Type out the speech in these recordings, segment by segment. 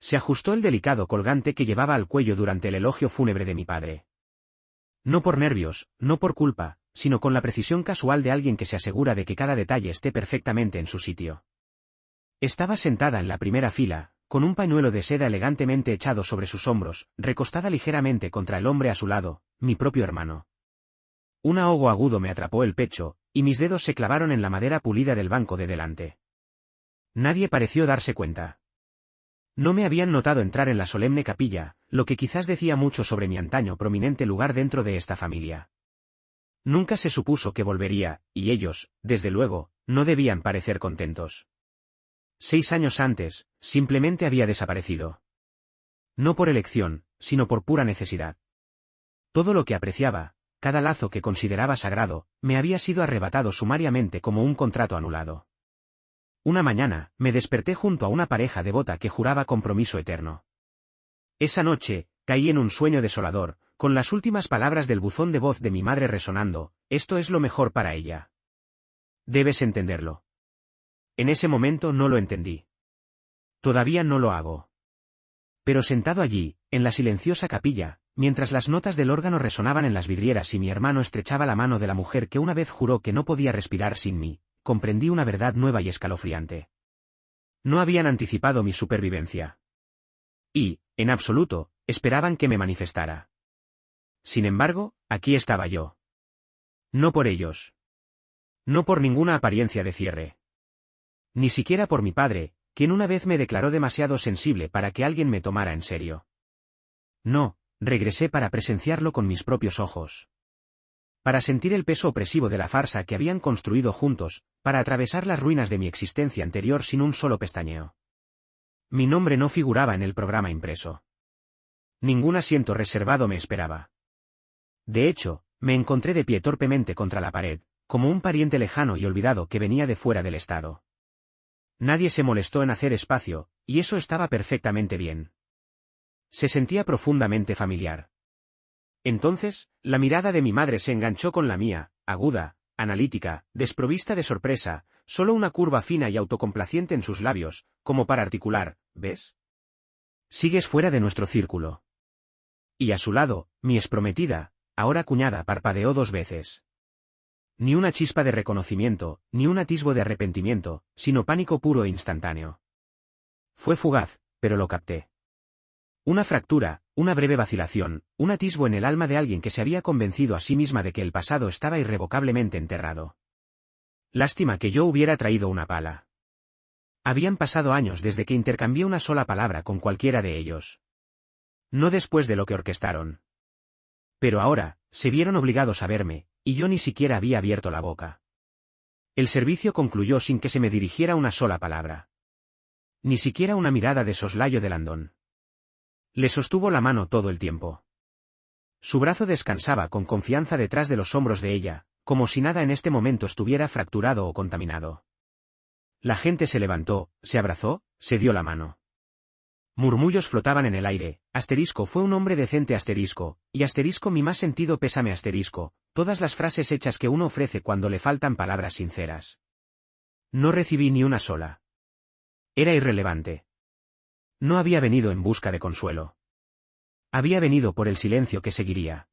Se ajustó el delicado colgante que llevaba al cuello durante el elogio fúnebre de mi padre. No por nervios, no por culpa, sino con la precisión casual de alguien que se asegura de que cada detalle esté perfectamente en su sitio. Estaba sentada en la primera fila, con un pañuelo de seda elegantemente echado sobre sus hombros, recostada ligeramente contra el hombre a su lado, mi propio hermano. Un ahogo agudo me atrapó el pecho, y mis dedos se clavaron en la madera pulida del banco de delante. Nadie pareció darse cuenta. No me habían notado entrar en la solemne capilla, lo que quizás decía mucho sobre mi antaño prominente lugar dentro de esta familia. Nunca se supuso que volvería, y ellos, desde luego, no debían parecer contentos. 6 años antes, simplemente había desaparecido. No por elección, sino por pura necesidad. Todo lo que apreciaba, cada lazo que consideraba sagrado, me había sido arrebatado sumariamente como un contrato anulado. Una mañana, me desperté junto a una pareja devota que juraba compromiso eterno. Esa noche, caí en un sueño desolador, con las últimas palabras del buzón de voz de mi madre resonando: esto es lo mejor para ella. Debes entenderlo. En ese momento no lo entendí. Todavía no lo hago. Pero sentado allí, en la silenciosa capilla, mientras las notas del órgano resonaban en las vidrieras y mi hermano estrechaba la mano de la mujer que una vez juró que no podía respirar sin mí, comprendí una verdad nueva y escalofriante. No habían anticipado mi supervivencia. Y, en absoluto, esperaban que me manifestara. Sin embargo, aquí estaba yo. No por ellos. No por ninguna apariencia de cierre. Ni siquiera por mi padre, quien una vez me declaró demasiado sensible para que alguien me tomara en serio. No, regresé para presenciarlo con mis propios ojos. Para sentir el peso opresivo de la farsa que habían construido juntos, para atravesar las ruinas de mi existencia anterior sin un solo pestañeo. Mi nombre no figuraba en el programa impreso. Ningún asiento reservado me esperaba. De hecho, me encontré de pie torpemente contra la pared, como un pariente lejano y olvidado que venía de fuera del estado. Nadie se molestó en hacer espacio, y eso estaba perfectamente bien. Se sentía profundamente familiar. Entonces, la mirada de mi madre se enganchó con la mía, aguda, analítica, desprovista de sorpresa, solo una curva fina y autocomplaciente en sus labios, como para articular: ¿ves? Sigues fuera de nuestro círculo. Y a su lado, mi exprometida, ahora cuñada, parpadeó 2 veces. Ni una chispa de reconocimiento, ni un atisbo de arrepentimiento, sino pánico puro e instantáneo. Fue fugaz, pero lo capté. Una fractura, una breve vacilación, un atisbo en el alma de alguien que se había convencido a sí misma de que el pasado estaba irrevocablemente enterrado. Lástima que yo hubiera traído una pala. Habían pasado años desde que intercambié una sola palabra con cualquiera de ellos. No después de lo que orquestaron. Pero ahora, se vieron obligados a verme, y yo ni siquiera había abierto la boca. El servicio concluyó sin que se me dirigiera una sola palabra. Ni siquiera una mirada de soslayo de Landon. Le sostuvo la mano todo el tiempo. Su brazo descansaba con confianza detrás de los hombros de ella, como si nada en este momento estuviera fracturado o contaminado. La gente se levantó, se abrazó, se dio la mano. Murmullos flotaban en el aire: fue un hombre decente y mi más sentido pésame todas las frases hechas que uno ofrece cuando le faltan palabras sinceras. No recibí ni una sola. Era irrelevante. No había venido en busca de consuelo. Había venido por el silencio que seguiría.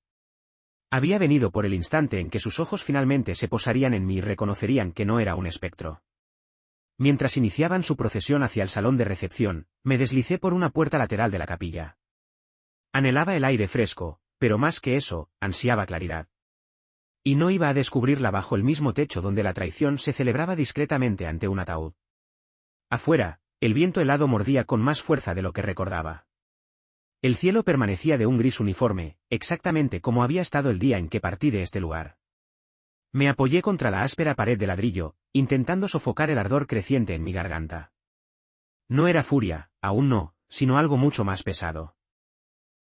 Había venido por el instante en que sus ojos finalmente se posarían en mí y reconocerían que no era un espectro. Mientras iniciaban su procesión hacia el salón de recepción, me deslicé por una puerta lateral de la capilla. Anhelaba el aire fresco, pero más que eso, ansiaba claridad. Y no iba a descubrirla bajo el mismo techo donde la traición se celebraba discretamente ante un ataúd. Afuera, el viento helado mordía con más fuerza de lo que recordaba. El cielo permanecía de un gris uniforme, exactamente como había estado el día en que partí de este lugar. Me apoyé contra la áspera pared de ladrillo, intentando sofocar el ardor creciente en mi garganta. No era furia, aún no, sino algo mucho más pesado.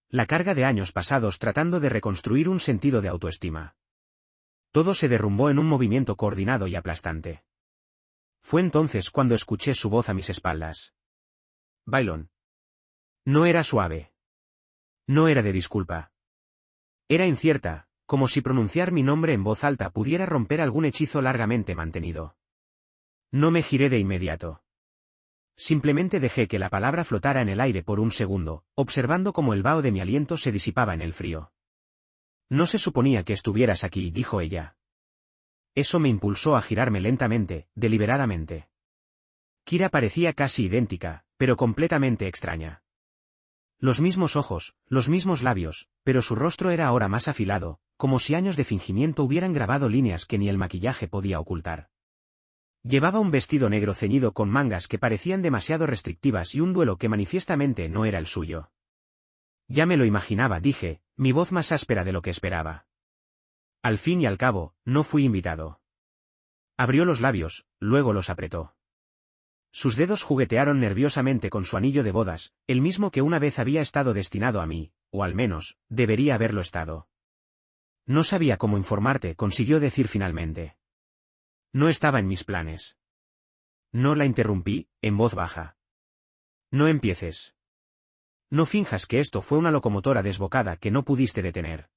La carga de años pasados tratando de reconstruir un sentido de autoestima. Todo se derrumbó en un movimiento coordinado y aplastante. Fue entonces cuando escuché su voz a mis espaldas. Bailón. No era suave. No era de disculpa. Era incierta, como si pronunciar mi nombre en voz alta pudiera romper algún hechizo largamente mantenido. No me giré de inmediato. Simplemente dejé que la palabra flotara en el aire por un segundo, observando cómo el vaho de mi aliento se disipaba en el frío. No se suponía que estuvieras aquí, dijo ella. Eso me impulsó a girarme lentamente, deliberadamente. Kira parecía casi idéntica, pero completamente extraña. Los mismos ojos, los mismos labios, pero su rostro era ahora más afilado, como si años de fingimiento hubieran grabado líneas que ni el maquillaje podía ocultar. Llevaba un vestido negro ceñido con mangas que parecían demasiado restrictivas y un duelo que manifiestamente no era el suyo. Ya me lo imaginaba, dije, mi voz más áspera de lo que esperaba. Al fin y al cabo, no fui invitado. Abrió los labios, luego los apretó. Sus dedos juguetearon nerviosamente con su anillo de bodas, el mismo que una vez había estado destinado a mí, o al menos, debería haberlo estado. No sabía cómo informarte, consiguió decir finalmente. No estaba en mis planes. No, la interrumpí, en voz baja. No empieces. No finjas que esto fue una locomotora desbocada que no pudiste detener.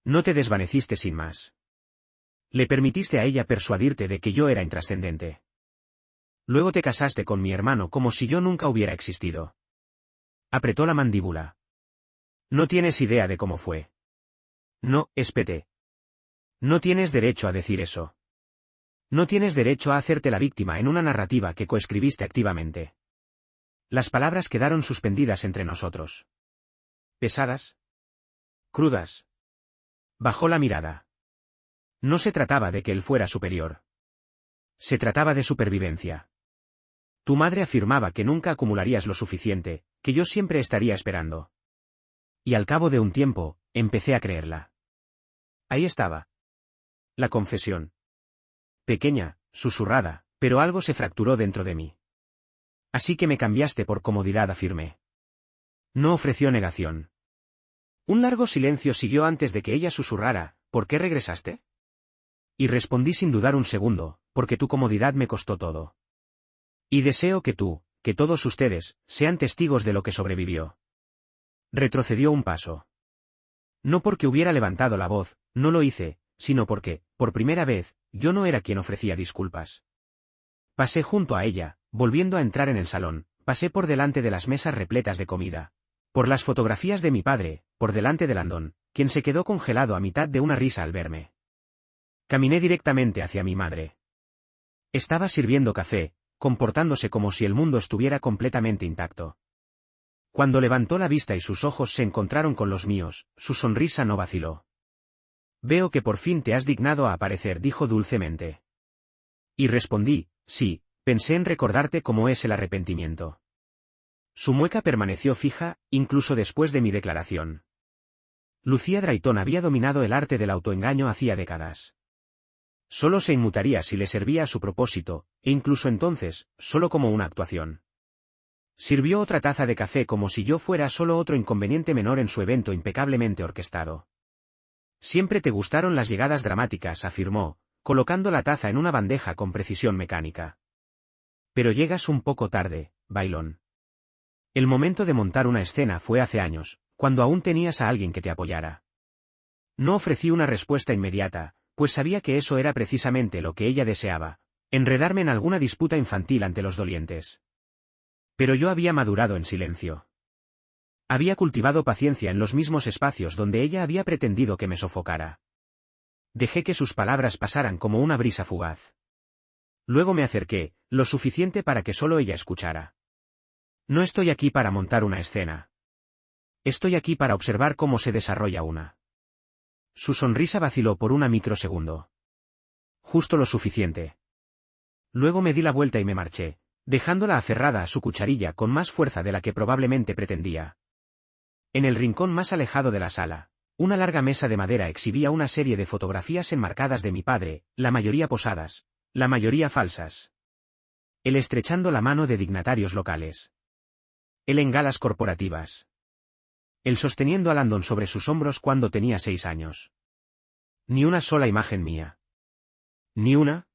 No te desvaneciste sin más. Le permitiste a ella persuadirte de que yo era intrascendente. Luego te casaste con mi hermano como si yo nunca hubiera existido. Apretó la mandíbula. No tienes idea de cómo fue. No, espeté. No tienes derecho a decir eso. No tienes derecho a hacerte la víctima en una narrativa que coescribiste activamente. Las palabras quedaron suspendidas entre nosotros. Pesadas. Crudas. Bajó la mirada. No se trataba de que él fuera superior. Se trataba de supervivencia. Tu madre afirmaba que nunca acumularías lo suficiente, que yo siempre estaría esperando. Y al cabo de un tiempo, empecé a creerla. Ahí estaba. La confesión. Pequeña, susurrada, pero algo se fracturó dentro de mí. Así que me cambiaste por comodidad, afirmé. No ofreció negación. Un largo silencio siguió antes de que ella susurrara, ¿por qué regresaste? Y respondí sin dudar un segundo, porque tu comodidad me costó todo. Y deseo que tú, que todos ustedes, sean testigos de lo que sobrevivió. Retrocedió un paso. No porque hubiera levantado la voz, no lo hice, sino porque, por primera vez, yo no era quien ofrecía disculpas. Pasé junto a ella, volviendo a entrar en el salón, pasé por delante de las mesas repletas de comida. Por las fotografías de mi padre, por delante de Landon, quien se quedó congelado a mitad de una risa al verme. Caminé directamente hacia mi madre. Estaba sirviendo café, comportándose como si el mundo estuviera completamente intacto. Cuando levantó la vista y sus ojos se encontraron con los míos, su sonrisa no vaciló. Veo que por fin te has dignado a aparecer, dijo dulcemente. Y respondí, sí, pensé en recordarte cómo es el arrepentimiento. Su mueca permaneció fija, incluso después de mi declaración. Lucía Drayton había dominado el arte del autoengaño hacía décadas. Solo se inmutaría si le servía a su propósito, e incluso entonces, solo como una actuación. Sirvió otra taza de café como si yo fuera solo otro inconveniente menor en su evento impecablemente orquestado. Siempre te gustaron las llegadas dramáticas, afirmó, colocando la taza en una bandeja con precisión mecánica. Pero llegas un poco tarde, Bailón. El momento de montar una escena fue hace años, cuando aún tenías a alguien que te apoyara. No ofrecí una respuesta inmediata, pues sabía que eso era precisamente lo que ella deseaba, enredarme en alguna disputa infantil ante los dolientes. Pero yo había madurado en silencio. Había cultivado paciencia en los mismos espacios donde ella había pretendido que me sofocara. Dejé que sus palabras pasaran como una brisa fugaz. Luego me acerqué, lo suficiente para que solo ella escuchara. No estoy aquí para montar una escena. Estoy aquí para observar cómo se desarrolla una. Su sonrisa vaciló por un microsegundo. Justo lo suficiente. Luego me di la vuelta y me marché, dejándola aferrada a su cucharilla con más fuerza de la que probablemente pretendía. En el rincón más alejado de la sala, una larga mesa de madera exhibía una serie de fotografías enmarcadas de mi padre, la mayoría posadas, la mayoría falsas. Él estrechando la mano de dignatarios locales. Él en galas corporativas. Él sosteniendo a Landon sobre sus hombros cuando tenía 6 años. Ni una sola imagen mía. ¿Ni una?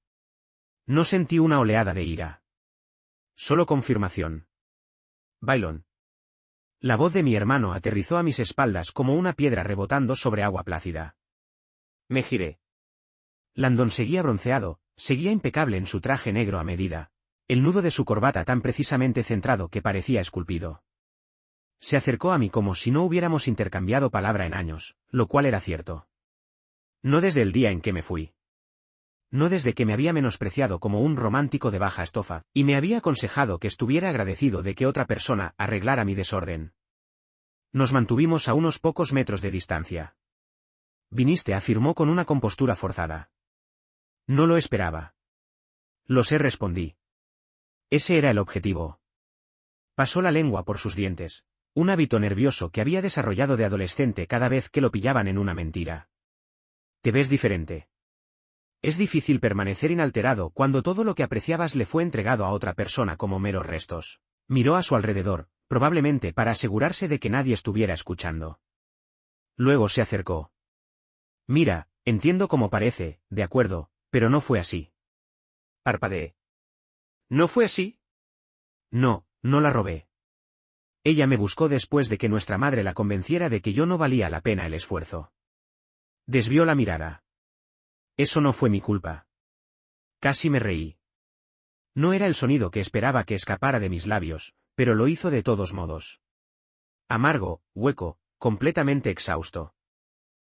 No sentí una oleada de ira. Solo confirmación. Bailón. La voz de mi hermano aterrizó a mis espaldas como una piedra rebotando sobre agua plácida. Me giré. Landon seguía bronceado, seguía impecable en su traje negro a medida, el nudo de su corbata tan precisamente centrado que parecía esculpido. Se acercó a mí como si no hubiéramos intercambiado palabra en años, lo cual era cierto. No desde el día en que me fui. No desde que me había menospreciado como un romántico de baja estofa, y me había aconsejado que estuviera agradecido de que otra persona arreglara mi desorden. Nos mantuvimos a unos pocos metros de distancia. Viniste, afirmó con una compostura forzada. No lo esperaba. Lo sé, respondí. Ese era el objetivo. Pasó la lengua por sus dientes, un hábito nervioso que había desarrollado de adolescente cada vez que lo pillaban en una mentira. Te ves diferente. Es difícil permanecer inalterado cuando todo lo que apreciabas le fue entregado a otra persona como meros restos. Miró a su alrededor, probablemente para asegurarse de que nadie estuviera escuchando. Luego se acercó. Mira, entiendo cómo parece, de acuerdo, pero no fue así. Parpadeé. ¿No fue así? No, no la robé. Ella me buscó después de que nuestra madre la convenciera de que yo no valía la pena el esfuerzo. Desvió la mirada. Eso no fue mi culpa. Casi me reí. No era el sonido que esperaba que escapara de mis labios, pero lo hizo de todos modos. Amargo, hueco, completamente exhausto.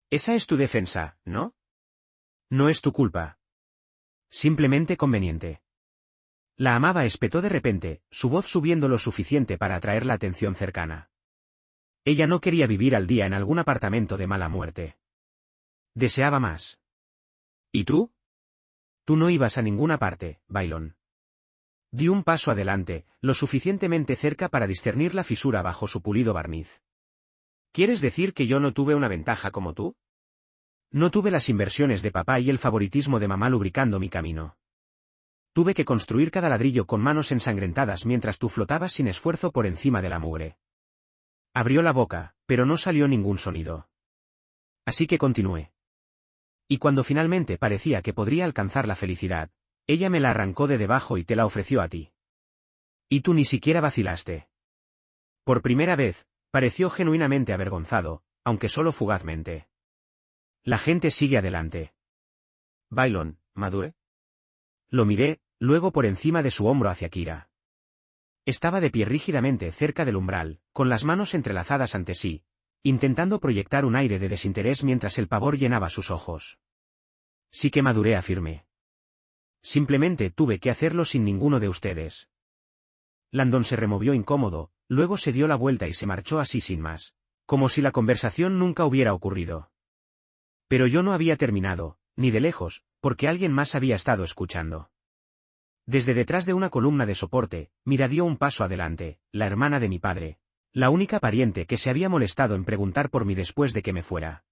Esa es tu defensa, ¿no? No es tu culpa. Simplemente conveniente. La amaba, espetó de repente, su voz subiendo lo suficiente para atraer la atención cercana. Ella no quería vivir al día en algún apartamento de mala muerte. Deseaba más. ¿Y tú? Tú no ibas a ninguna parte, Bailón. Di un paso adelante, lo suficientemente cerca para discernir la fisura bajo su pulido barniz. ¿Quieres decir que yo no tuve una ventaja como tú? No tuve las inversiones de papá y el favoritismo de mamá lubricando mi camino. Tuve que construir cada ladrillo con manos ensangrentadas mientras tú flotabas sin esfuerzo por encima de la mugre. Abrió la boca, pero no salió ningún sonido. Así que continué. Y cuando finalmente parecía que podría alcanzar la felicidad, ella me la arrancó de debajo y te la ofreció a ti. Y tú ni siquiera vacilaste. Por primera vez, pareció genuinamente avergonzado, aunque solo fugazmente. La gente sigue adelante. Bailón, ¿madure? Lo miré, luego por encima de su hombro hacia Kira. Estaba de pie rígidamente cerca del umbral, con las manos entrelazadas ante sí, intentando proyectar un aire de desinterés mientras el pavor llenaba sus ojos. Sí que maduré, afirmé. Simplemente tuve que hacerlo sin ninguno de ustedes. Landon se removió incómodo, luego se dio la vuelta y se marchó así sin más, como si la conversación nunca hubiera ocurrido. Pero yo no había terminado, ni de lejos, porque alguien más había estado escuchando. Desde detrás de una columna de soporte, Mira dio un paso adelante, la hermana de mi padre, la única pariente que se había molestado en preguntar por mí después de que me fuera.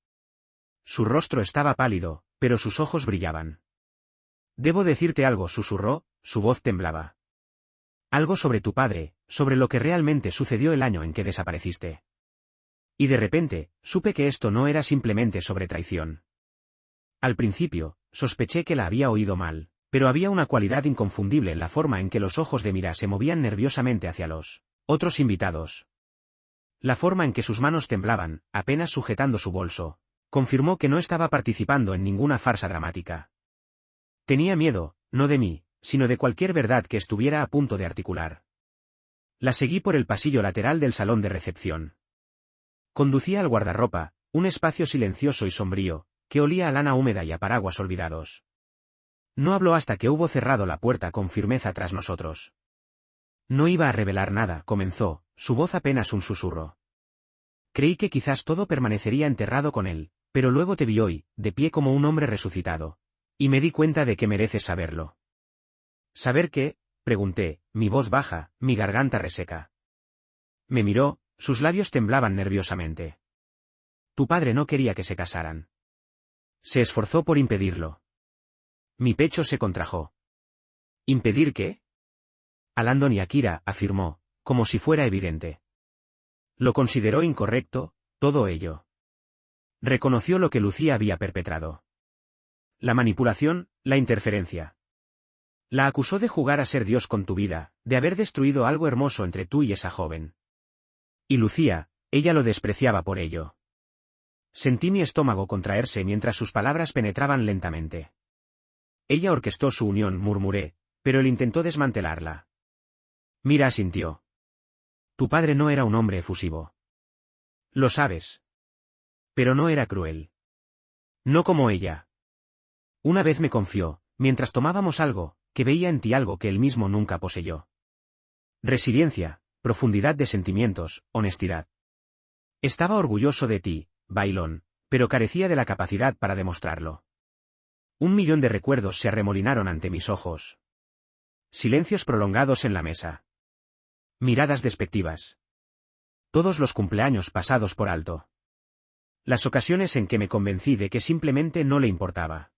Su rostro estaba pálido, pero sus ojos brillaban. Debo decirte algo, susurró, su voz temblaba. Algo sobre tu padre, sobre lo que realmente sucedió el año en que desapareciste. Y de repente, supe que esto no era simplemente sobre traición. Al principio, sospeché que la había oído mal, pero había una cualidad inconfundible en la forma en que los ojos de Mira se movían nerviosamente hacia los otros invitados. La forma en que sus manos temblaban, apenas sujetando su bolso, confirmó que no estaba participando en ninguna farsa dramática. Tenía miedo, no de mí, sino de cualquier verdad que estuviera a punto de articular. La seguí por el pasillo lateral del salón de recepción. Conducía al guardarropa, un espacio silencioso y sombrío, que olía a lana húmeda y a paraguas olvidados. No habló hasta que hubo cerrado la puerta con firmeza tras nosotros. No iba a revelar nada, comenzó, su voz apenas un susurro. Creí que quizás todo permanecería enterrado con él, pero luego te vi hoy, de pie como un hombre resucitado. Y me di cuenta de que mereces saberlo. ¿Saber qué? Pregunté, mi voz baja, mi garganta reseca. Me miró, sus labios temblaban nerviosamente. Tu padre no quería que se casaran. Se esforzó por impedirlo. Mi pecho se contrajo. ¿Impedir qué? A Landon y a Kira, afirmó, como si fuera evidente. Lo consideró incorrecto, todo ello. Reconoció lo que Lucía había perpetrado. La manipulación, la interferencia. La acusó de jugar a ser Dios con tu vida, de haber destruido algo hermoso entre tú y esa joven. Y Lucía, ella lo despreciaba por ello. Sentí mi estómago contraerse mientras sus palabras penetraban lentamente. Ella orquestó su unión, murmuré, Pero él intentó desmantelarla. Mira asintió. Tu padre no era un hombre efusivo. Lo sabes. Pero no era cruel. No como ella. Una vez me confió, mientras tomábamos algo, que veía en ti algo que él mismo nunca poseyó. Resiliencia, profundidad de sentimientos, honestidad. Estaba orgulloso de ti, Bailón, pero carecía de la capacidad para demostrarlo. 1.000.000 de recuerdos se arremolinaron ante mis ojos. Silencios prolongados en la mesa. Miradas despectivas. Todos los cumpleaños pasados por alto. Las ocasiones en que me convencí de que simplemente no le importaba.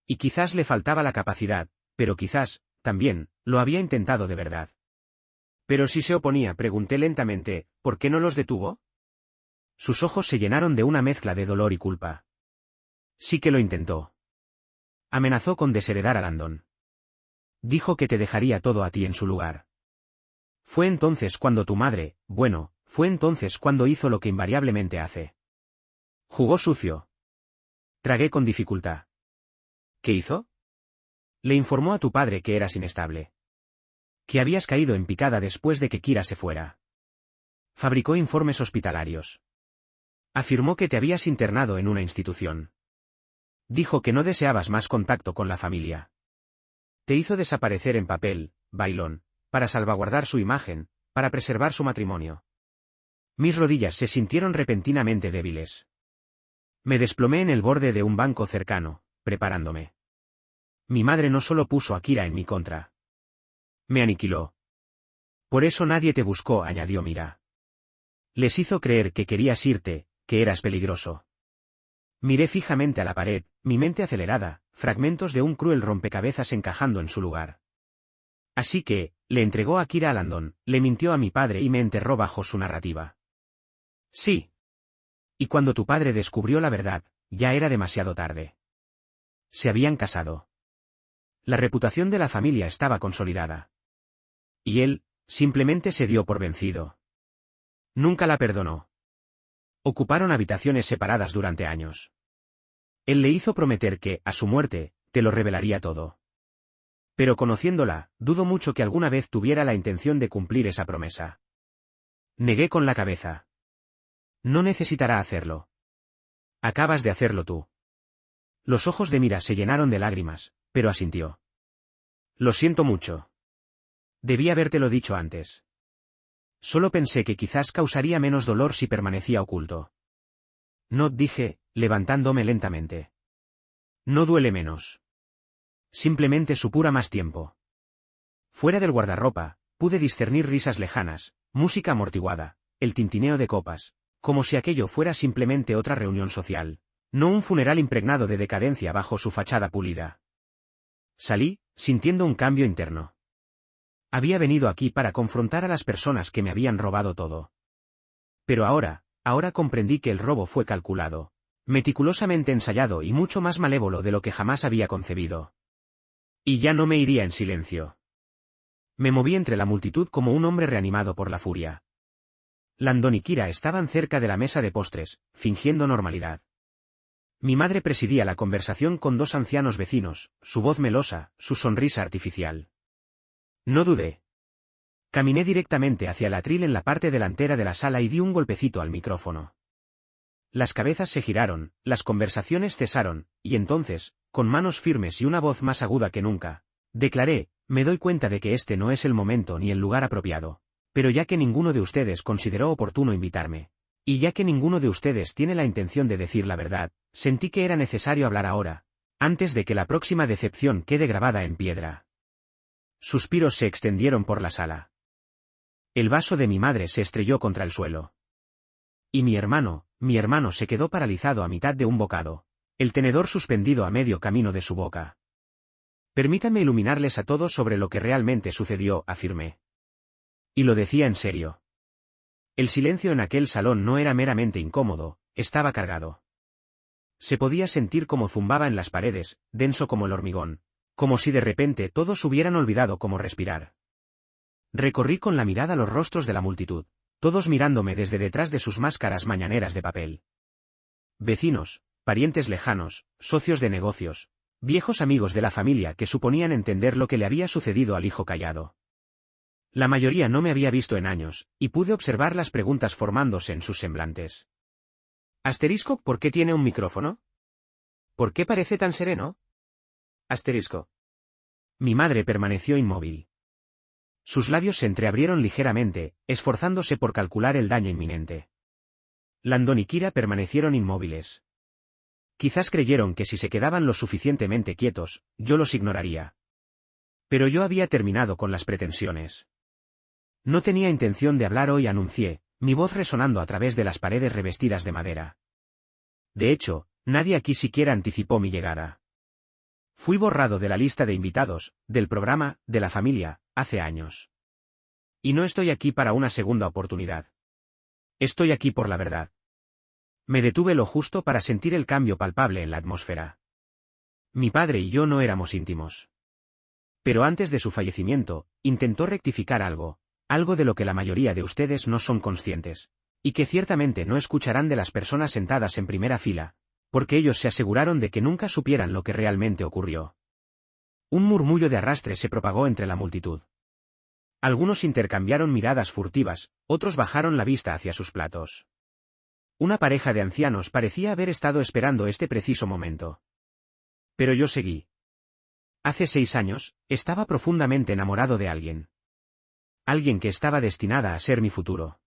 Y quizás le faltaba la capacidad, pero quizás, también, lo había intentado de verdad. Pero si se oponía, pregunté lentamente, ¿por qué no los detuvo? Sus ojos se llenaron de una mezcla de dolor y culpa. Sí que lo intentó. Amenazó con desheredar a Landon. Dijo que te dejaría todo a ti en su lugar. Fue entonces cuando tu madre, bueno, fue entonces cuando hizo lo que invariablemente hace. Jugó sucio. Tragué con dificultad. ¿Qué hizo? Le informó a tu padre que eras inestable. Que habías caído en picada después de que Kira se fuera. Fabricó informes hospitalarios. Afirmó que te habías internado en una institución. Dijo que no deseabas más contacto con la familia. Te hizo desaparecer en papel, Bailón, para salvaguardar su imagen, para preservar su matrimonio. Mis rodillas se sintieron repentinamente débiles. Me desplomé en el borde de un banco cercano, preparándome. Mi madre no solo puso a Kira en mi contra. Me aniquiló. Por eso nadie te buscó, añadió Mira. Les hizo creer que querías irte, que eras peligroso. Miré fijamente a la pared, mi mente acelerada, fragmentos de un cruel rompecabezas encajando en su lugar. Así que, le entregó a Kira a Landon, le mintió a mi padre y me enterró bajo su narrativa. Sí. Y cuando tu padre descubrió la verdad, ya era demasiado tarde. Se habían casado. La reputación de la familia estaba consolidada. Y él, simplemente se dio por vencido. Nunca la perdonó. Ocuparon habitaciones separadas durante años. Él le hizo prometer que, a su muerte, te lo revelaría todo. Pero conociéndola, dudo mucho que alguna vez tuviera la intención de cumplir esa promesa. Negué con la cabeza. No necesitará hacerlo. Acabas de hacerlo tú. Los ojos de Mira se llenaron de lágrimas, pero asintió. Lo siento mucho. Debí habértelo dicho antes. Solo pensé que quizás causaría menos dolor si permanecía oculto. No, dije, levantándome lentamente. No duele menos. Simplemente supura más tiempo. Fuera del guardarropa, pude discernir risas lejanas, música amortiguada, el tintineo de copas, como si aquello fuera simplemente otra reunión social, no un funeral impregnado de decadencia bajo su fachada pulida. Salí, sintiendo un cambio interno. Había venido aquí para confrontar a las personas que me habían robado todo. Pero ahora comprendí que el robo fue calculado, meticulosamente ensayado y mucho más malévolo de lo que jamás había concebido. Y ya no me iría en silencio. Me moví entre la multitud como un hombre reanimado por la furia. Landon y Kira estaban cerca de la mesa de postres, fingiendo normalidad. Mi madre presidía la conversación con dos ancianos vecinos, su voz melosa, su sonrisa artificial. No dudé. Caminé directamente hacia el atril en la parte delantera de la sala y di un golpecito al micrófono. Las cabezas se giraron, las conversaciones cesaron, y entonces, con manos firmes y una voz más aguda que nunca, declaré, me doy cuenta de que este no es el momento ni el lugar apropiado, pero ya que ninguno de ustedes consideró oportuno invitarme, y ya que ninguno de ustedes tiene la intención de decir la verdad, sentí que era necesario hablar ahora, antes de que la próxima decepción quede grabada en piedra. Suspiros se extendieron por la sala. El vaso de mi madre se estrelló contra el suelo. Y mi hermano se quedó paralizado a mitad de un bocado, el tenedor suspendido a medio camino de su boca. Permítanme iluminarles a todos sobre lo que realmente sucedió, afirmé. Y lo decía en serio. El silencio en aquel salón no era meramente incómodo, estaba cargado. Se podía sentir como zumbaba en las paredes, denso como el hormigón, como si de repente todos hubieran olvidado cómo respirar. Recorrí con la mirada los rostros de la multitud, todos mirándome desde detrás de sus máscaras mañaneras de papel. Vecinos, parientes lejanos, socios de negocios, Viejos amigos de la familia que suponían entender lo que le había sucedido al hijo callado. La mayoría no me había visto en años, y pude observar las preguntas formándose en sus semblantes. Asterisco, ¿por qué tiene un micrófono? ¿Por qué parece tan sereno? Asterisco. Mi madre permaneció inmóvil. Sus labios se entreabrieron ligeramente, esforzándose por calcular el daño inminente. Landon y Kira permanecieron inmóviles. Quizás creyeron que si se quedaban lo suficientemente quietos, yo los ignoraría. Pero yo había terminado con las pretensiones. No tenía intención de hablar hoy, anuncié, mi voz resonando a través de las paredes revestidas de madera. De hecho, nadie aquí siquiera anticipó mi llegada. Fui borrado de la lista de invitados, del programa, de la familia, hace años. Y no estoy aquí para una segunda oportunidad. Estoy aquí por la verdad. Me detuve lo justo para sentir el cambio palpable en la atmósfera. Mi padre y yo no éramos íntimos. Pero antes de su fallecimiento, intentó rectificar algo de lo que la mayoría de ustedes no son conscientes, y que ciertamente no escucharán de las personas sentadas en primera fila, porque ellos se aseguraron de que nunca supieran lo que realmente ocurrió. Un murmullo de arrastre se propagó entre la multitud. Algunos intercambiaron miradas furtivas, otros bajaron la vista hacia sus platos. Una pareja de ancianos parecía haber estado esperando este preciso momento. Pero yo seguí. Hace 6 años, estaba profundamente enamorado de alguien. Alguien que estaba destinada a ser mi futuro.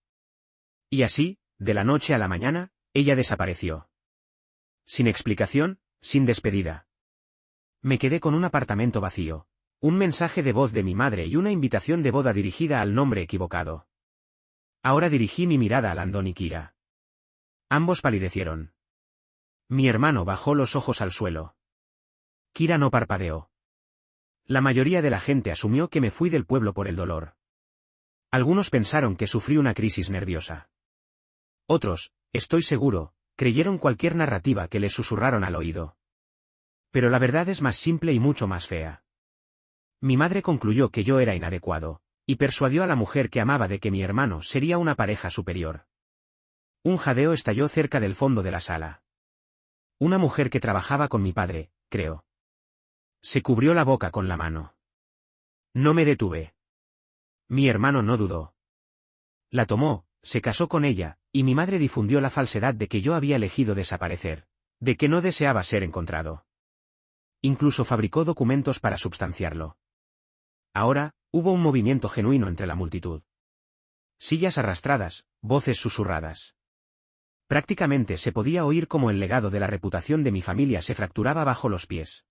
Y así, de la noche a la mañana, ella desapareció. Sin explicación, sin despedida. Me quedé con un apartamento vacío, un mensaje de voz de mi madre y una invitación de boda dirigida al nombre equivocado. Ahora dirigí mi mirada a Landon y Kira. Ambos palidecieron. Mi hermano bajó los ojos al suelo. Kira no parpadeó. La mayoría de la gente asumió que me fui del pueblo por el dolor. Algunos pensaron que sufrí una crisis nerviosa. Otros, estoy seguro, creyeron cualquier narrativa que les susurraron al oído. Pero la verdad es más simple y mucho más fea. Mi madre concluyó que yo era inadecuado, y persuadió a la mujer que amaba de que mi hermano sería una pareja superior. Un jadeo estalló cerca del fondo de la sala. Una mujer que trabajaba con mi padre, creo. Se cubrió la boca con la mano. No me detuve. Mi hermano no dudó. La tomó, se casó con ella, y mi madre difundió la falsedad de que yo había elegido desaparecer, de que no deseaba ser encontrado. Incluso fabricó documentos para substanciarlo. Ahora, hubo un movimiento genuino entre la multitud. Sillas arrastradas, voces susurradas. Prácticamente se podía oír cómo el legado de la reputación de mi familia se fracturaba bajo los pies.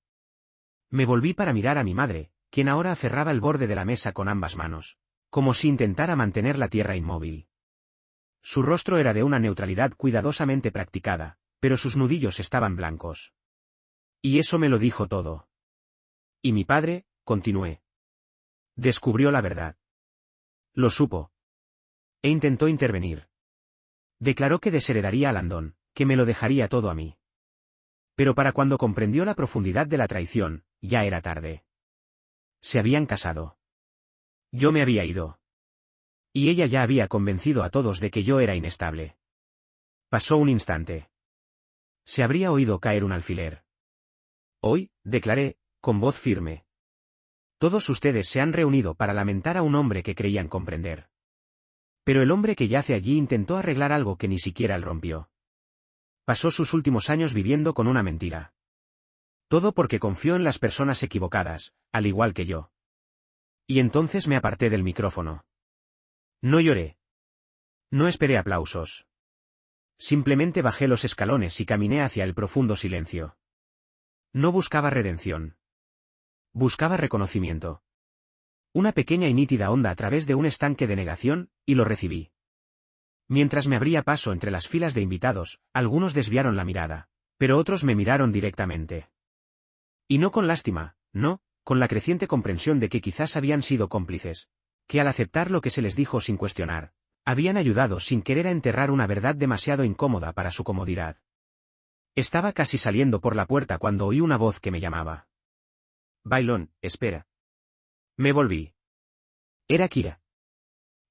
Me volví para mirar a mi madre, quien ahora aferraba el borde de la mesa con ambas manos, como si intentara mantener la tierra inmóvil. Su rostro era de una neutralidad cuidadosamente practicada, pero sus nudillos estaban blancos. Y eso me lo dijo todo. Y mi padre, continué. Descubrió la verdad. Lo supo. E intentó intervenir. Declaró que desheredaría a Landon, que me lo dejaría todo a mí. Pero para cuando comprendió la profundidad de la traición, ya era tarde. Se habían casado. Yo me había ido. Y ella ya había convencido a todos de que yo era inestable. Pasó un instante. Se habría oído caer un alfiler. Hoy, declaré, con voz firme. Todos ustedes se han reunido para lamentar a un hombre que creían comprender. Pero el hombre que yace allí intentó arreglar algo que ni siquiera él rompió. Pasó sus últimos años viviendo con una mentira. Todo porque confió en las personas equivocadas, al igual que yo. Y entonces me aparté del micrófono. No lloré. No esperé aplausos. Simplemente bajé los escalones y caminé hacia el profundo silencio. No buscaba redención. Buscaba reconocimiento. Una pequeña y nítida onda a través de un estanque de negación, y lo recibí. Mientras me abría paso entre las filas de invitados, algunos desviaron la mirada, pero otros me miraron directamente. Y no con lástima, no, con la creciente comprensión de que quizás habían sido cómplices, que al aceptar lo que se les dijo sin cuestionar, habían ayudado sin querer a enterrar una verdad demasiado incómoda para su comodidad. Estaba casi saliendo por la puerta cuando oí una voz que me llamaba. Bailón, espera. Me volví. Era Kira.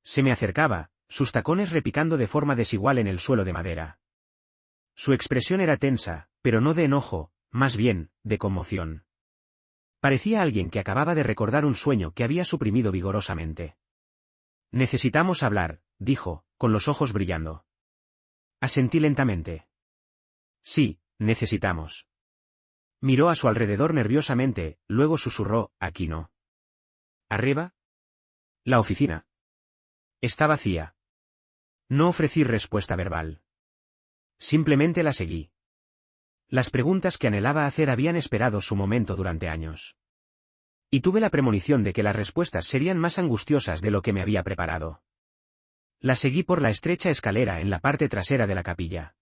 Se me acercaba, sus tacones repicando de forma desigual en el suelo de madera. Su expresión era tensa, pero no de enojo, más bien, de conmoción. Parecía alguien que acababa de recordar un sueño que había suprimido vigorosamente. Necesitamos hablar, dijo, con los ojos brillando. Asentí lentamente. Sí, necesitamos. Miró a su alrededor nerviosamente, luego susurró, aquí no. ¿Arriba? La oficina. Está vacía. No ofrecí respuesta verbal. Simplemente la seguí. Las preguntas que anhelaba hacer habían esperado su momento durante años. Y tuve la premonición de que las respuestas serían más angustiosas de lo que me había preparado. La seguí por la estrecha escalera en la parte trasera de la capilla.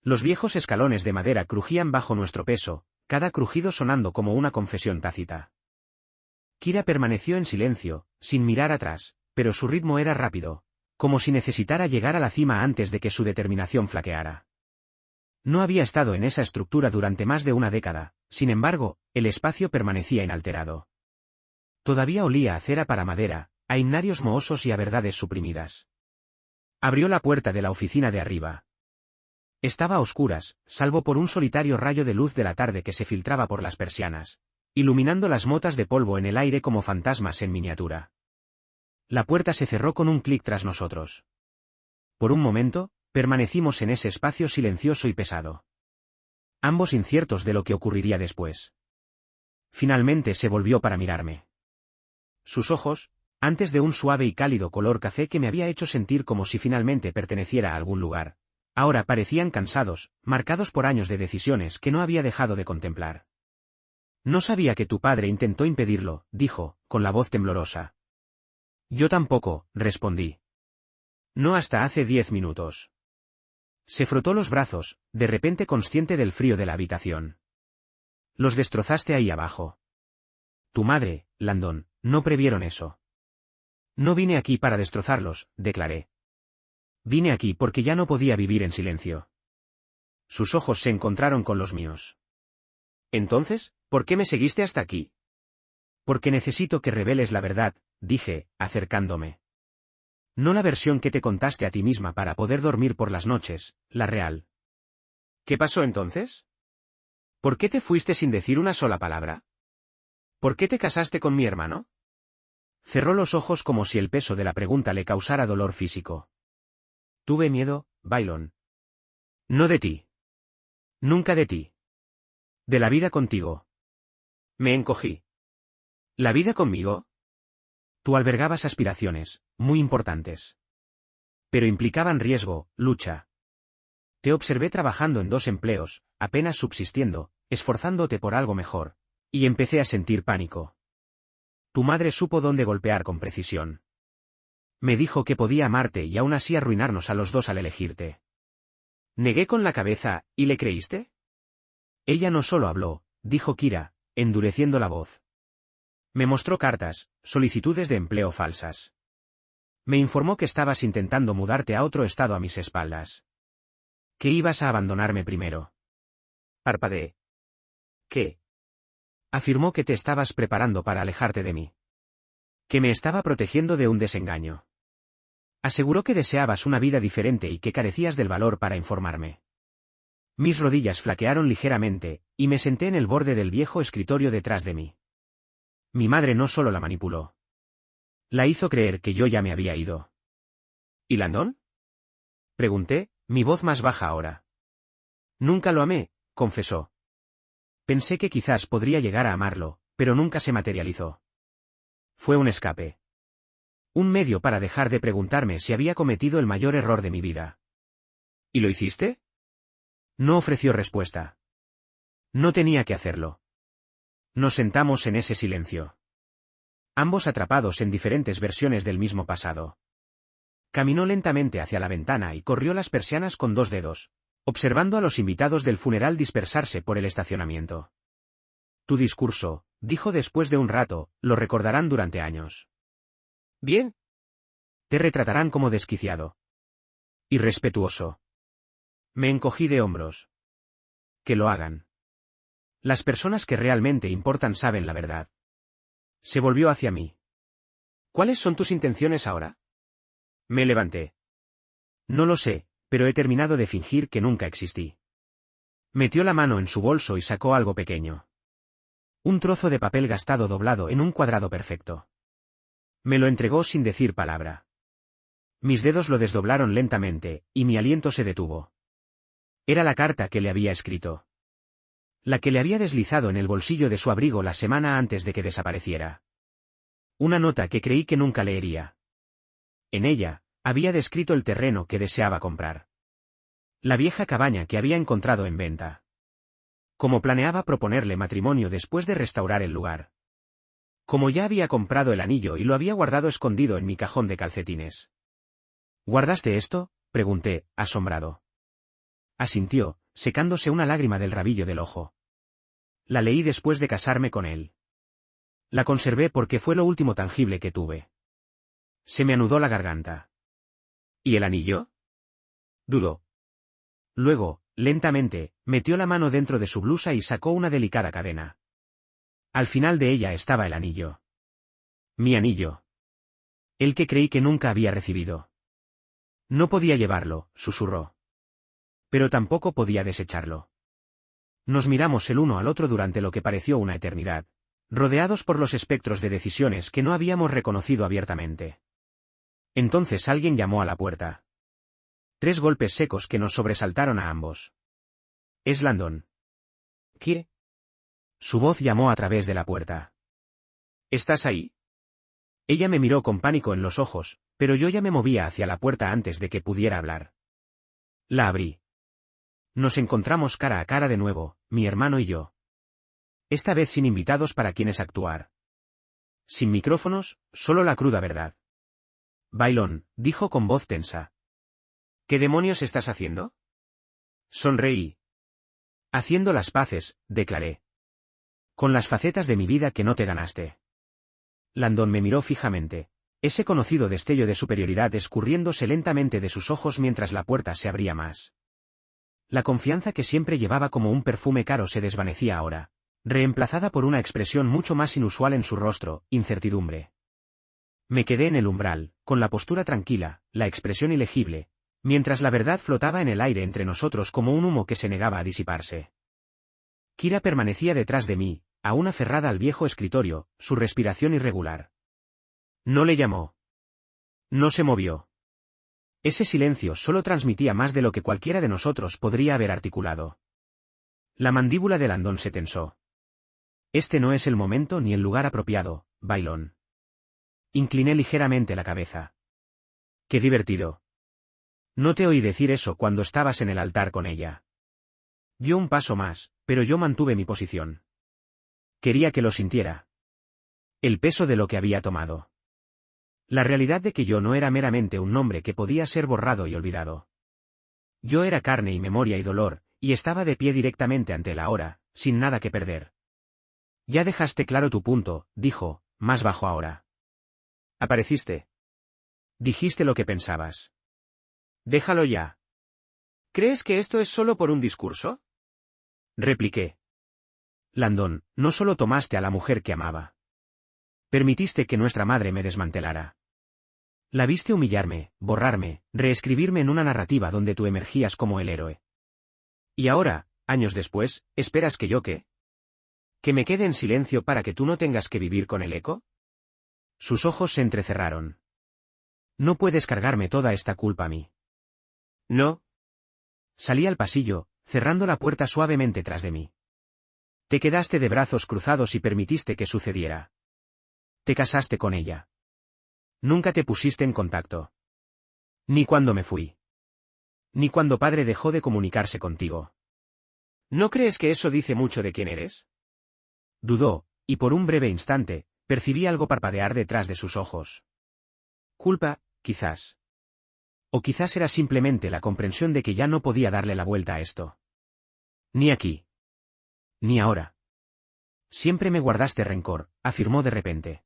Los viejos escalones de madera crujían bajo nuestro peso, cada crujido sonando como una confesión tácita. Kira permaneció en silencio, sin mirar atrás, pero su ritmo era rápido, como si necesitara llegar a la cima antes de que su determinación flaqueara. No había estado en esa estructura durante más de una década, sin embargo, el espacio permanecía inalterado. Todavía olía a cera para madera, a himnarios mohosos y a verdades suprimidas. Abrió la puerta de la oficina de arriba. Estaba a oscuras, salvo por un solitario rayo de luz de la tarde que se filtraba por las persianas, iluminando las motas de polvo en el aire como fantasmas en miniatura. La puerta se cerró con un clic tras nosotros. Por un momento, permanecimos en ese espacio silencioso y pesado. Ambos inciertos de lo que ocurriría después. Finalmente se volvió para mirarme. Sus ojos, antes de un suave y cálido color café que me había hecho sentir como si finalmente perteneciera a algún lugar, ahora parecían cansados, marcados por años de decisiones que no había dejado de contemplar. No sabía que tu padre intentó impedirlo, dijo, con la voz temblorosa. Yo tampoco, respondí. No hasta hace 10 minutos. Se frotó los brazos, de repente consciente del frío de la habitación. Los destrozaste ahí abajo. Tu madre, Landon, no previeron eso. No vine aquí para destrozarlos, declaré. Vine aquí porque ya no podía vivir en silencio. Sus ojos se encontraron con los míos. Entonces, ¿por qué me seguiste hasta aquí? Porque necesito que reveles la verdad, dije, acercándome. No la versión que te contaste a ti misma para poder dormir por las noches, la real. ¿Qué pasó entonces? ¿Por qué te fuiste sin decir una sola palabra? ¿Por qué te casaste con mi hermano? Cerró los ojos como si el peso de la pregunta le causara dolor físico. Tuve miedo, Bailon. No de ti. Nunca de ti. De la vida contigo. Me encogí. ¿La vida conmigo? Tú albergabas aspiraciones, muy importantes. Pero implicaban riesgo, lucha. Te observé trabajando en 2 empleos, apenas subsistiendo, esforzándote por algo mejor, y empecé a sentir pánico. Tu madre supo dónde golpear con precisión. Me dijo que podía amarte y aún así arruinarnos a los dos al elegirte. Negué con la cabeza, ¿y le creíste? Ella no solo habló, dijo Kira, endureciendo la voz. Me mostró cartas, solicitudes de empleo falsas. Me informó que estabas intentando mudarte a otro estado a mis espaldas. Que ibas a abandonarme primero. Parpadeé. ¿Qué? Afirmó que te estabas preparando para alejarte de mí. Que me estaba protegiendo de un desengaño. Aseguró que deseabas una vida diferente y que carecías del valor para informarme. Mis rodillas flaquearon ligeramente, y me senté en el borde del viejo escritorio detrás de mí. Mi madre no solo la manipuló. La hizo creer que yo ya me había ido. ¿Y Landon? Pregunté, mi voz más baja ahora. Nunca lo amé, confesó. Pensé que quizás podría llegar a amarlo, pero nunca se materializó. Fue un escape. Un medio para dejar de preguntarme si había cometido el mayor error de mi vida. ¿Y lo hiciste? No ofreció respuesta. No tenía que hacerlo. Nos sentamos en ese silencio. Ambos atrapados en diferentes versiones del mismo pasado. Caminó lentamente hacia la ventana y corrió las persianas con 2 dedos, observando a los invitados del funeral dispersarse por el estacionamiento. Tu discurso, dijo después de un rato, lo recordarán durante años. Bien. Te retratarán como desquiciado. Irrespetuoso. Me encogí de hombros. Que lo hagan. Las personas que realmente importan saben la verdad. Se volvió hacia mí. ¿Cuáles son tus intenciones ahora? Me levanté. No lo sé, pero he terminado de fingir que nunca existí. Metió la mano en su bolso y sacó algo pequeño. Un trozo de papel gastado doblado en un cuadrado perfecto. Me lo entregó sin decir palabra. Mis dedos lo desdoblaron lentamente, y mi aliento se detuvo. Era la carta que le había escrito. La que le había deslizado en el bolsillo de su abrigo la semana antes de que desapareciera. Una nota que creí que nunca leería. En ella, había descrito el terreno que deseaba comprar. La vieja cabaña que había encontrado en venta. Como planeaba proponerle matrimonio después de restaurar el lugar. Como ya había comprado el anillo y lo había guardado escondido en mi cajón de calcetines. ¿Guardaste esto?, pregunté, asombrado. Asintió, secándose una lágrima del rabillo del ojo. La leí después de casarme con él. La conservé porque fue lo último tangible que tuve. Se me anudó la garganta. ¿Y el anillo? Dudó. Luego, lentamente, metió la mano dentro de su blusa y sacó una delicada cadena. Al final de ella estaba el anillo. Mi anillo. El que creí que nunca había recibido. No podía llevarlo, susurró. Pero tampoco podía desecharlo. Nos miramos el uno al otro durante lo que pareció una eternidad, rodeados por los espectros de decisiones que no habíamos reconocido abiertamente. Entonces alguien llamó a la puerta. 3 golpes secos que nos sobresaltaron a ambos. Es Landon. ¿Qué? Su voz llamó a través de la puerta. ¿Estás ahí? Ella me miró con pánico en los ojos, pero yo ya me movía hacia la puerta antes de que pudiera hablar. La abrí. Nos encontramos cara a cara de nuevo, mi hermano y yo. Esta vez sin invitados para quienes actuar. Sin micrófonos, solo la cruda verdad. Bailón, dijo con voz tensa. ¿Qué demonios estás haciendo? Sonreí. Haciendo las paces, declaré. Con las facetas de mi vida que no te ganaste. Landon me miró fijamente, ese conocido destello de superioridad escurriéndose lentamente de sus ojos mientras la puerta se abría más. La confianza que siempre llevaba como un perfume caro se desvanecía ahora, reemplazada por una expresión mucho más inusual en su rostro, incertidumbre. Me quedé en el umbral, con la postura tranquila, la expresión ilegible, mientras la verdad flotaba en el aire entre nosotros como un humo que se negaba a disiparse. Kira permanecía detrás de mí, aún aferrada al viejo escritorio, su respiración irregular. No le llamó. No se movió. Ese silencio solo transmitía más de lo que cualquiera de nosotros podría haber articulado. La mandíbula de Landon se tensó. Este no es el momento ni el lugar apropiado, Bailón. Incliné ligeramente la cabeza. Qué divertido. No te oí decir eso cuando estabas en el altar con ella. Dio un paso más, pero yo mantuve mi posición. Quería que lo sintiera. El peso de lo que había tomado. La realidad de que yo no era meramente un nombre que podía ser borrado y olvidado. Yo era carne y memoria y dolor, y estaba de pie directamente ante él ahora, sin nada que perder. Ya dejaste claro tu punto, dijo, más bajo ahora. Apareciste. Dijiste lo que pensabas. Déjalo ya. ¿Crees que esto es solo por un discurso? Repliqué. Landon, no solo tomaste a la mujer que amaba. Permitiste que nuestra madre me desmantelara. La viste humillarme, borrarme, reescribirme en una narrativa donde tú emergías como el héroe. Y ahora, años después, ¿esperas que yo qué? ¿Que me quede en silencio para que tú no tengas que vivir con el eco? Sus ojos se entrecerraron. No puedes cargarme toda esta culpa a mí. No. Salí al pasillo, cerrando la puerta suavemente tras de mí. Te quedaste de brazos cruzados y permitiste que sucediera. Te casaste con ella. Nunca te pusiste en contacto. Ni cuando me fui. Ni cuando padre dejó de comunicarse contigo. ¿No crees que eso dice mucho de quién eres? Dudó, y por un breve instante, percibí algo parpadear detrás de sus ojos. Culpa, quizás. O quizás era simplemente la comprensión de que ya no podía darle la vuelta a esto. Ni aquí. Ni ahora. Siempre me guardaste rencor, afirmó de repente.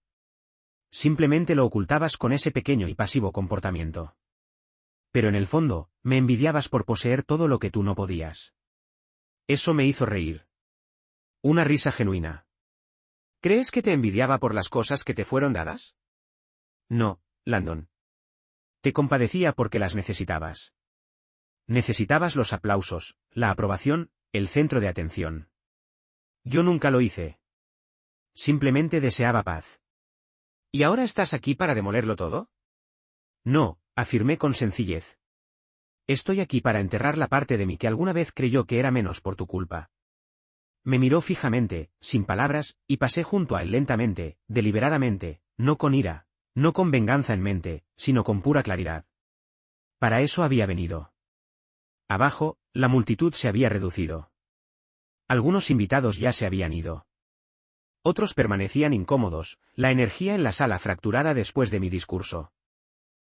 Simplemente lo ocultabas con ese pequeño y pasivo comportamiento. Pero en el fondo, me envidiabas por poseer todo lo que tú no podías. Eso me hizo reír. Una risa genuina. ¿Crees que te envidiaba por las cosas que te fueron dadas? No, Landon. Te compadecía porque las necesitabas. Necesitabas los aplausos, la aprobación, el centro de atención. Yo nunca lo hice. Simplemente deseaba paz. ¿Y ahora estás aquí para demolerlo todo? No, afirmé con sencillez. Estoy aquí para enterrar la parte de mí que alguna vez creyó que era menos por tu culpa. Me miró fijamente, sin palabras, y pasé junto a él lentamente, deliberadamente, no con ira, no con venganza en mente, sino con pura claridad. Para eso había venido. Abajo, la multitud se había reducido. Algunos invitados ya se habían ido. Otros permanecían incómodos, la energía en la sala fracturada después de mi discurso.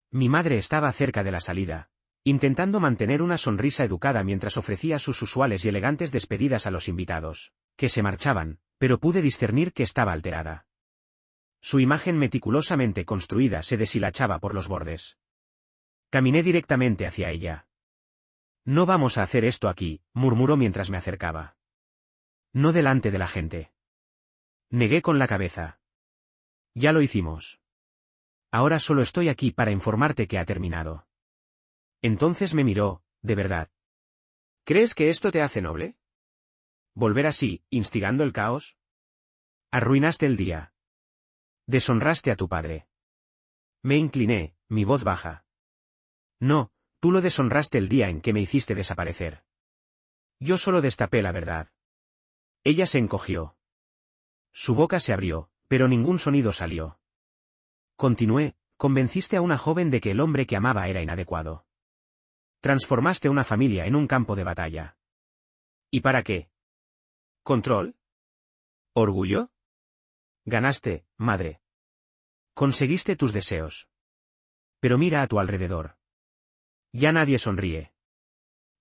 Mi madre estaba cerca de la salida, intentando mantener una sonrisa educada mientras ofrecía sus usuales y elegantes despedidas a los invitados, que se marchaban, pero pude discernir que estaba alterada. Su imagen meticulosamente construida se deshilachaba por los bordes. Caminé directamente hacia ella. No vamos a hacer esto aquí, murmuró mientras me acercaba. No delante de la gente. Negué con la cabeza. Ya lo hicimos. Ahora solo estoy aquí para informarte que ha terminado. Entonces me miró, de verdad. ¿Crees que esto te hace noble? ¿Volver así, instigando el caos? Arruinaste el día. Deshonraste a tu padre. Me incliné, mi voz baja. No, tú lo deshonraste el día en que me hiciste desaparecer. Yo solo destapé la verdad. Ella se encogió. Su boca se abrió, pero ningún sonido salió. Continué, convenciste a una joven de que el hombre que amaba era inadecuado. Transformaste una familia en un campo de batalla. ¿Y para qué? ¿Control? ¿Orgullo? Ganaste, madre. Conseguiste tus deseos. Pero mira a tu alrededor. Ya nadie sonríe.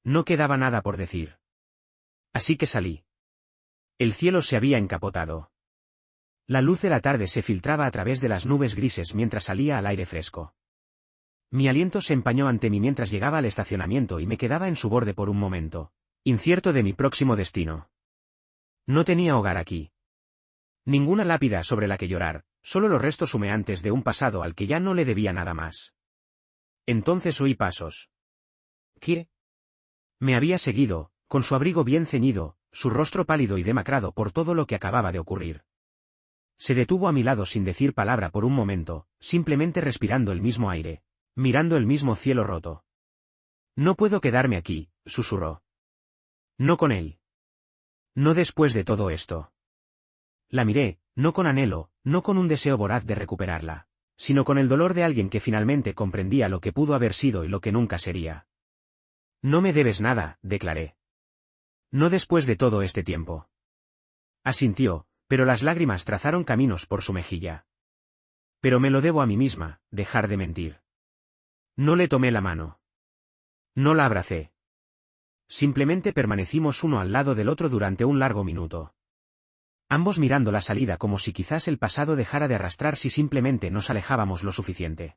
No quedaba nada por decir. Así que salí. El cielo se había encapotado. La luz de la tarde se filtraba a través de las nubes grises mientras salía al aire fresco. Mi aliento se empañó ante mí mientras llegaba al estacionamiento y me quedaba en su borde por un momento, incierto de mi próximo destino. No tenía hogar aquí. Ninguna lápida sobre la que llorar, solo los restos humeantes de un pasado al que ya no le debía nada más. Entonces oí pasos. ¿Qué? Me había seguido, con su abrigo bien ceñido, su rostro pálido y demacrado por todo lo que acababa de ocurrir. Se detuvo a mi lado sin decir palabra por un momento, simplemente respirando el mismo aire, mirando el mismo cielo roto. No puedo quedarme aquí, susurró. No con él. No después de todo esto. La miré, no con anhelo, no con un deseo voraz de recuperarla, sino con el dolor de alguien que finalmente comprendía lo que pudo haber sido y lo que nunca sería. No me debes nada, declaré. No después de todo este tiempo. Asintió, pero las lágrimas trazaron caminos por su mejilla. Pero me lo debo a mí misma, dejar de mentir. No le tomé la mano. No la abracé. Simplemente permanecimos uno al lado del otro durante un largo minuto. Ambos mirando la salida como si quizás el pasado dejara de arrastrar si simplemente nos alejábamos lo suficiente.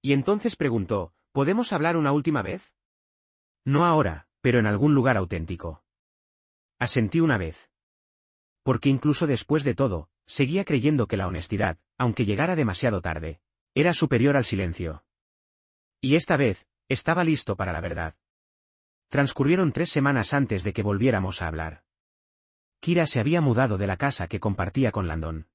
Y entonces preguntó, ¿podemos hablar una última vez? No ahora, pero en algún lugar auténtico. Asentí una vez. Porque incluso después de todo, seguía creyendo que la honestidad, aunque llegara demasiado tarde, era superior al silencio. Y esta vez, estaba listo para la verdad. Transcurrieron 3 semanas antes de que volviéramos a hablar. Kira se había mudado de la casa que compartía con Landon.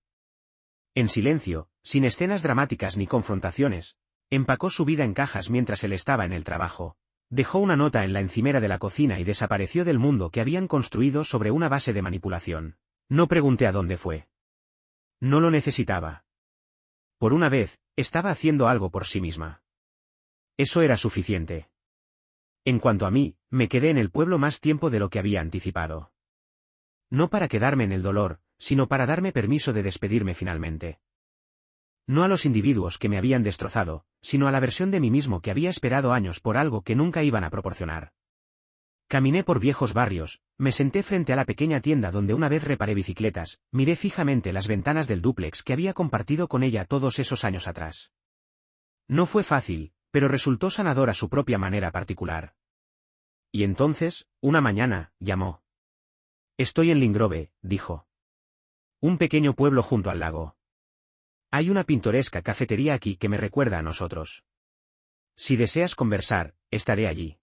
En silencio, sin escenas dramáticas ni confrontaciones, empacó su vida en cajas mientras él estaba en el trabajo. Dejó una nota en la encimera de la cocina y desapareció del mundo que habían construido sobre una base de manipulación. No pregunté a dónde fue. No lo necesitaba. Por una vez, estaba haciendo algo por sí misma. Eso era suficiente. En cuanto a mí, me quedé en el pueblo más tiempo de lo que había anticipado. No para quedarme en el dolor, sino para darme permiso de despedirme finalmente. No a los individuos que me habían destrozado, sino a la versión de mí mismo que había esperado años por algo que nunca iban a proporcionar. Caminé por viejos barrios, me senté frente a la pequeña tienda donde una vez reparé bicicletas, miré fijamente las ventanas del dúplex que había compartido con ella todos esos años atrás. No fue fácil, pero resultó sanador a su propia manera particular. Y entonces, una mañana, llamó. Estoy en Lingrove, dijo. Un pequeño pueblo junto al lago. Hay una pintoresca cafetería aquí que me recuerda a nosotros. Si deseas conversar, estaré allí.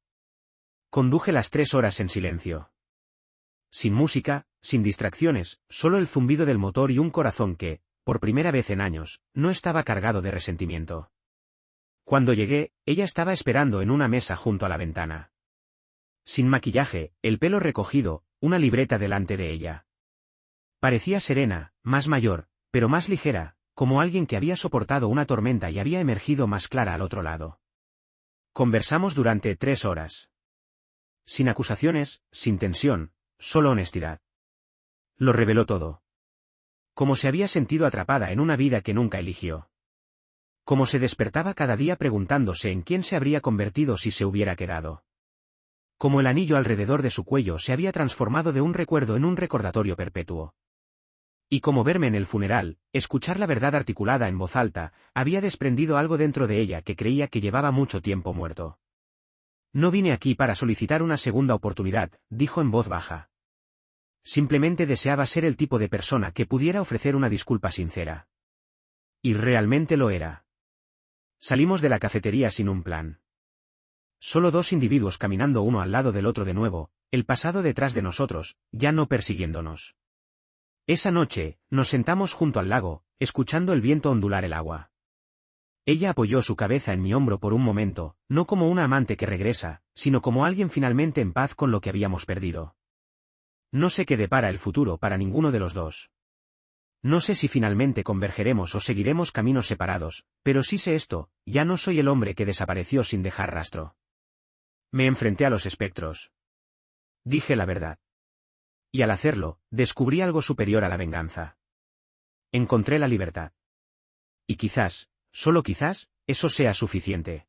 Conduje las 3 horas en silencio. Sin música, sin distracciones, solo el zumbido del motor y un corazón que, por primera vez en años, no estaba cargado de resentimiento. Cuando llegué, ella estaba esperando en una mesa junto a la ventana. Sin maquillaje, el pelo recogido, una libreta delante de ella. Parecía serena, más mayor, pero más ligera, como alguien que había soportado una tormenta y había emergido más clara al otro lado. Conversamos durante 3 horas. Sin acusaciones, sin tensión, solo honestidad. Lo reveló todo. Cómo se había sentido atrapada en una vida que nunca eligió. Cómo se despertaba cada día preguntándose en quién se habría convertido si se hubiera quedado. Cómo el anillo alrededor de su cuello se había transformado de un recuerdo en un recordatorio perpetuo. Y como verme en el funeral, escuchar la verdad articulada en voz alta, había desprendido algo dentro de ella que creía que llevaba mucho tiempo muerto. No vine aquí para solicitar una segunda oportunidad, dijo en voz baja. Simplemente deseaba ser el tipo de persona que pudiera ofrecer una disculpa sincera. Y realmente lo era. Salimos de la cafetería sin un plan. Solo 2 individuos caminando uno al lado del otro de nuevo, el pasado detrás de nosotros, ya no persiguiéndonos. Esa noche, nos sentamos junto al lago, escuchando el viento ondular el agua. Ella apoyó su cabeza en mi hombro por un momento, no como una amante que regresa, sino como alguien finalmente en paz con lo que habíamos perdido. No sé qué depara el futuro para ninguno de los dos. No sé si finalmente convergeremos o seguiremos caminos separados, pero sí sé esto, ya no soy el hombre que desapareció sin dejar rastro. Me enfrenté a los espectros. Dije la verdad. Y al hacerlo, descubrí algo superior a la venganza. Encontré la libertad. Y quizás, solo quizás, eso sea suficiente.